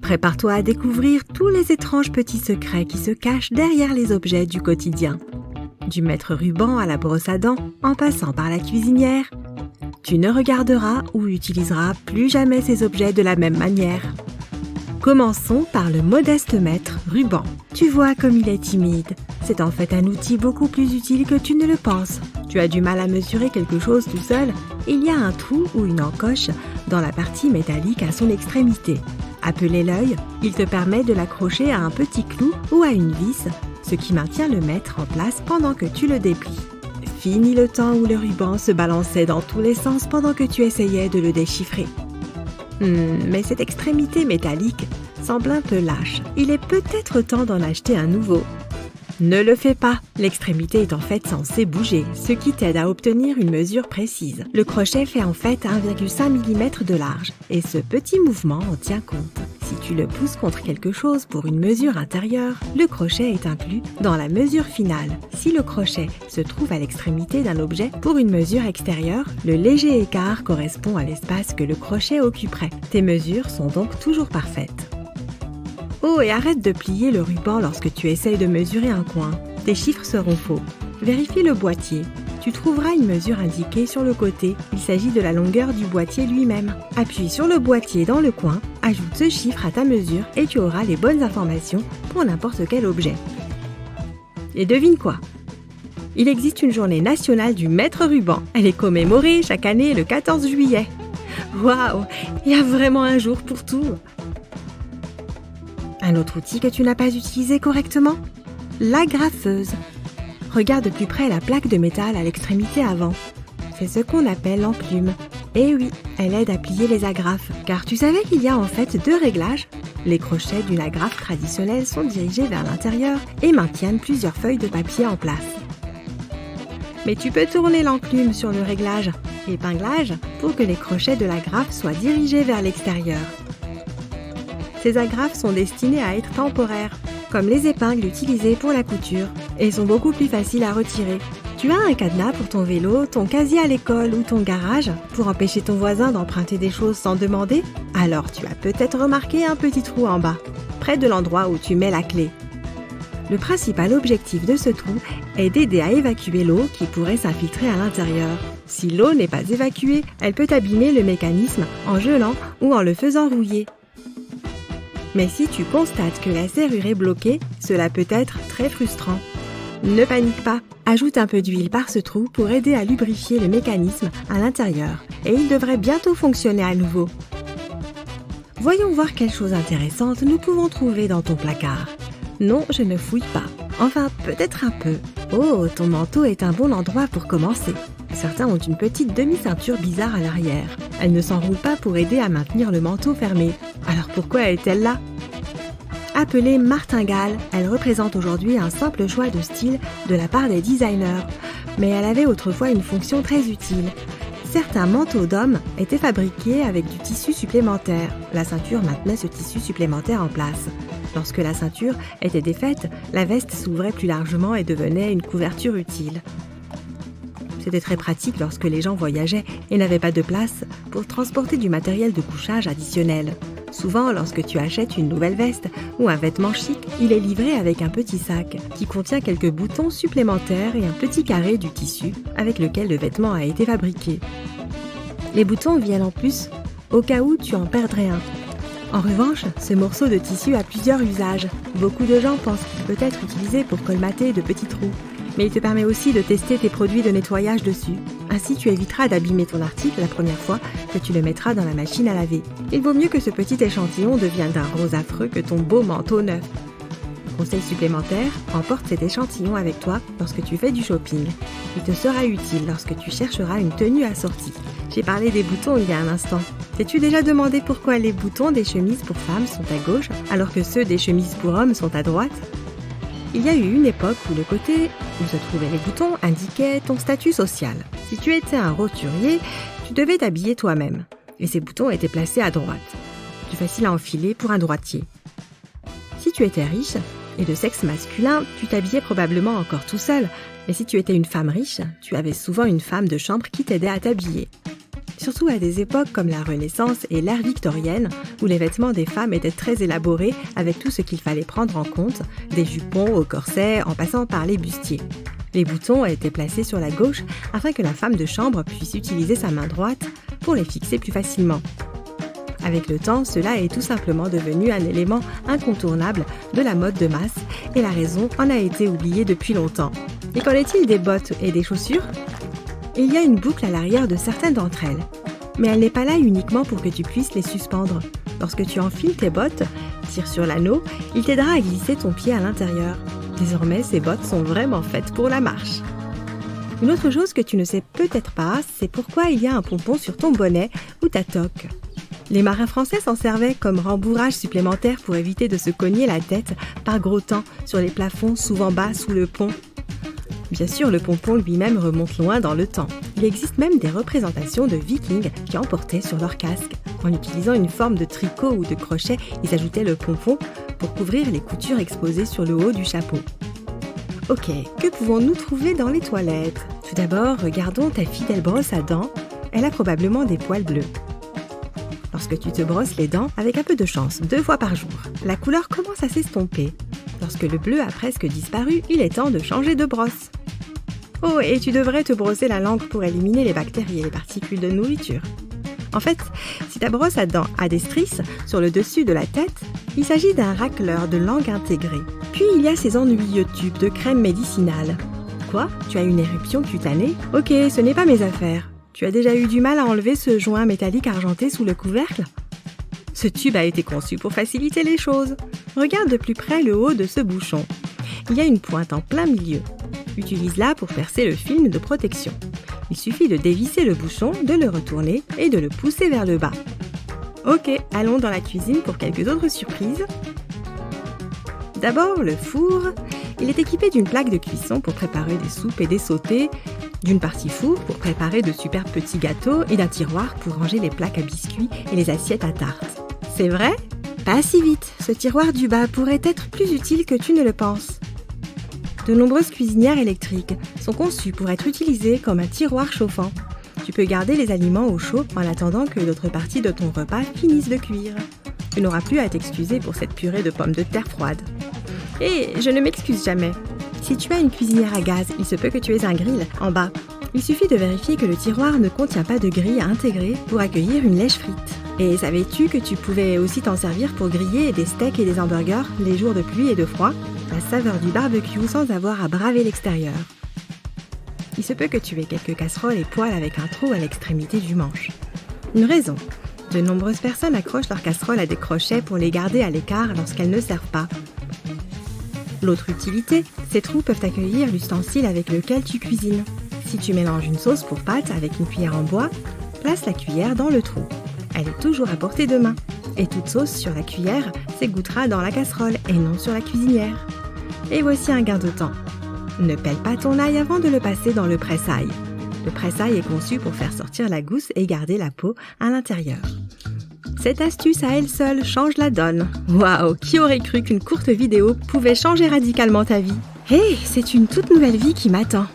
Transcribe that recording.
Prépare-toi à découvrir tous les étranges petits secrets qui se cachent derrière les objets du quotidien. Du mètre-ruban à la brosse à dents, en passant par la cuisinière, tu ne regarderas ou utiliseras plus jamais ces objets de la même manière. Commençons par le modeste mètre-ruban. Tu vois comme il est timide. C'est en fait un outil beaucoup plus utile que tu ne le penses. Tu as du mal à mesurer quelque chose tout seul. Il y a un trou ou une encoche dans la partie métallique à son extrémité. Appelé l'œil, il te permet de l'accrocher à un petit clou ou à une vis, ce qui maintient le mètre en place pendant que tu le déplies. Fini le temps où le ruban se balançait dans tous les sens pendant que tu essayais de le déchiffrer. Mais cette extrémité métallique semble un peu lâche. Il est peut-être temps d'en acheter un nouveau. Ne le fais pas. L'extrémité est en fait censée bouger, ce qui t'aide à obtenir une mesure précise. Le crochet fait en fait 1,5 mm de large et ce petit mouvement en tient compte. Si tu le pousses contre quelque chose pour une mesure intérieure, le crochet est inclus dans la mesure finale. Si le crochet se trouve à l'extrémité d'un objet pour une mesure extérieure, le léger écart correspond à l'espace que le crochet occuperait. Tes mesures sont donc toujours parfaites. Oh, et arrête de plier le ruban lorsque tu essayes de mesurer un coin. Tes chiffres seront faux. Vérifie le boîtier. Tu trouveras une mesure indiquée sur le côté. Il s'agit de la longueur du boîtier lui-même. Appuie sur le boîtier dans le coin, ajoute ce chiffre à ta mesure et tu auras les bonnes informations pour n'importe quel objet. Et devine quoi? Il existe une journée nationale du mètre-ruban. Elle est commémorée chaque année le 14 juillet. Waouh! Il y a vraiment un jour pour tout! Un autre outil que tu n'as pas utilisé correctement? L'agrafeuse. Regarde de plus près la plaque de métal à l'extrémité avant. C'est ce qu'on appelle l'enclume. Et oui, elle aide à plier les agrafes. Car tu savais qu'il y a en fait deux réglages? Les crochets d'une agrafe traditionnelle sont dirigés vers l'intérieur et maintiennent plusieurs feuilles de papier en place. Mais tu peux tourner l'enclume sur le réglage, épinglage, pour que les crochets de l'agrafe soient dirigés vers l'extérieur. Ces agrafes sont destinées à être temporaires, comme les épingles utilisées pour la couture, et sont beaucoup plus faciles à retirer. Tu as un cadenas pour ton vélo, ton casier à l'école ou ton garage pour empêcher ton voisin d'emprunter des choses sans demander? Alors tu as peut-être remarqué un petit trou en bas, près de l'endroit où tu mets la clé. Le principal objectif de ce trou est d'aider à évacuer l'eau qui pourrait s'infiltrer à l'intérieur. Si l'eau n'est pas évacuée, elle peut abîmer le mécanisme en gelant ou en le faisant rouiller. Mais si tu constates que la serrure est bloquée, cela peut être très frustrant. Ne panique pas, ajoute un peu d'huile par ce trou pour aider à lubrifier le mécanisme à l'intérieur et il devrait bientôt fonctionner à nouveau. Voyons voir quelle chose intéressante nous pouvons trouver dans ton placard. Non, je ne fouille pas. Enfin, peut-être un peu. Oh, ton manteau est un bon endroit pour commencer. Certains ont une petite demi-ceinture bizarre à l'arrière. Elle ne s'enroule pas pour aider à maintenir le manteau fermé. Alors pourquoi est-elle là? Appelée martingale, elle représente aujourd'hui un simple choix de style de la part des designers. Mais elle avait autrefois une fonction très utile. Certains manteaux d'hommes étaient fabriqués avec du tissu supplémentaire. La ceinture maintenait ce tissu supplémentaire en place. Lorsque la ceinture était défaite, la veste s'ouvrait plus largement et devenait une couverture utile. C'était très pratique lorsque les gens voyageaient et n'avaient pas de place pour transporter du matériel de couchage additionnel. Souvent, lorsque tu achètes une nouvelle veste ou un vêtement chic, il est livré avec un petit sac qui contient quelques boutons supplémentaires et un petit carré du tissu avec lequel le vêtement a été fabriqué. Les boutons viennent en plus au cas où tu en perdrais un. En revanche, ce morceau de tissu a plusieurs usages. Beaucoup de gens pensent qu'il peut être utilisé pour colmater de petits trous. Mais il te permet aussi de tester tes produits de nettoyage dessus. Ainsi, tu éviteras d'abîmer ton article la première fois que tu le mettras dans la machine à laver. Il vaut mieux que ce petit échantillon devienne d'un rose affreux que ton beau manteau neuf. Conseil supplémentaire, emporte cet échantillon avec toi lorsque tu fais du shopping. Il te sera utile lorsque tu chercheras une tenue assortie. J'ai parlé des boutons il y a un instant. T'es-tu déjà demandé pourquoi les boutons des chemises pour femmes sont à gauche alors que ceux des chemises pour hommes sont à droite? Il y a eu une époque où le côté où se trouvaient les boutons indiquait ton statut social. Si tu étais un roturier, tu devais t'habiller toi-même. Et ces boutons étaient placés à droite. Plus facile à enfiler pour un droitier. Si tu étais riche et de sexe masculin, tu t'habillais probablement encore tout seul. Mais si tu étais une femme riche, tu avais souvent une femme de chambre qui t'aidait à t'habiller. surtout à des époques comme la Renaissance et l'ère victorienne, où les vêtements des femmes étaient très élaborés avec tout ce qu'il fallait prendre en compte, des jupons aux corsets en passant par les bustiers. Les boutons étaient placés sur la gauche afin que la femme de chambre puisse utiliser sa main droite pour les fixer plus facilement. Avec le temps, cela est tout simplement devenu un élément incontournable de la mode de masse et la raison en a été oubliée depuis longtemps. Et qu'en est-il des bottes et des chaussures ? Il y a une boucle à l'arrière de certaines d'entre elles, mais elle n'est pas là uniquement pour que tu puisses les suspendre. Lorsque tu enfiles tes bottes, tire sur l'anneau, il t'aidera à glisser ton pied à l'intérieur. Désormais, ces bottes sont vraiment faites pour la marche. Une autre chose que tu ne sais peut-être pas, c'est pourquoi il y a un pompon sur ton bonnet ou ta toque. Les marins français s'en servaient comme rembourrage supplémentaire pour éviter de se cogner la tête par gros temps sur les plafonds souvent bas sous le pont. Bien sûr, le pompon lui-même remonte loin dans le temps. Il existe même des représentations de vikings qui en portaient sur leur casque. En utilisant une forme de tricot ou de crochet, ils ajoutaient le pompon pour couvrir les coutures exposées sur le haut du chapeau. Ok, que pouvons-nous trouver dans les toilettes ? Tout d'abord, regardons ta fidèle brosse à dents. Elle a probablement des poils bleus. Lorsque tu te brosses les dents, avec un peu de chance, 2 fois par jour, la couleur commence à s'estomper. Lorsque le bleu a presque disparu, il est temps de changer de brosse. Oh, et tu devrais te brosser la langue pour éliminer les bactéries et les particules de nourriture. En fait, si ta brosse à dents a des stries sur le dessus de la tête, il s'agit d'un racleur de langue intégré. Puis il y a ces ennuyeux tubes de crème médicinale. Quoi ? Tu as une éruption cutanée ? Ok, ce n'est pas mes affaires. Tu as déjà eu du mal à enlever ce joint métallique argenté sous le couvercle ? Ce tube a été conçu pour faciliter les choses. Regarde de plus près le haut de ce bouchon. Il y a une pointe en plein milieu. Utilise-la pour percer le film de protection. Il suffit de dévisser le bouchon, de le retourner et de le pousser vers le bas. Ok, allons dans la cuisine pour quelques autres surprises. D'abord, le four. Il est équipé d'une plaque de cuisson pour préparer des soupes et des sautés, d'une partie four pour préparer de super petits gâteaux et d'un tiroir pour ranger les plaques à biscuits et les assiettes à tarte. C'est vrai ? Pas si vite, ce tiroir du bas pourrait être plus utile que tu ne le penses. De nombreuses cuisinières électriques sont conçues pour être utilisées comme un tiroir chauffant. Tu peux garder les aliments au chaud en attendant que l'autre partie de ton repas finisse de cuire. Tu n'auras plus à t'excuser pour cette purée de pommes de terre froide. Et je ne m'excuse jamais. Si tu as une cuisinière à gaz, il se peut que tu aies un grill en bas. Il suffit de vérifier que le tiroir ne contient pas de grille à intégrer pour accueillir une lèche frite. Et savais-tu que tu pouvais aussi t'en servir pour griller des steaks et des hamburgers les jours de pluie et de froid ? La saveur du barbecue sans avoir à braver l'extérieur. Il se peut que tu aies quelques casseroles et poêles avec un trou à l'extrémité du manche. Une raison. De nombreuses personnes accrochent leurs casseroles à des crochets pour les garder à l'écart lorsqu'elles ne servent pas. L'autre utilité, ces trous peuvent accueillir l'ustensile avec lequel tu cuisines. Si tu mélanges une sauce pour pâtes avec une cuillère en bois, place la cuillère dans le trou. Elle est toujours à portée de main. Et toute sauce sur la cuillère s'égouttera dans la casserole et non sur la cuisinière. Et voici un gain de temps. Ne pèle pas ton ail avant de le passer dans le presse-ail. Le presse-ail est conçu pour faire sortir la gousse et garder la peau à l'intérieur. Cette astuce à elle seule change la donne. Waouh, qui aurait cru qu'une courte vidéo pouvait changer radicalement ta vie ? Hé, c'est une toute nouvelle vie qui m'attend.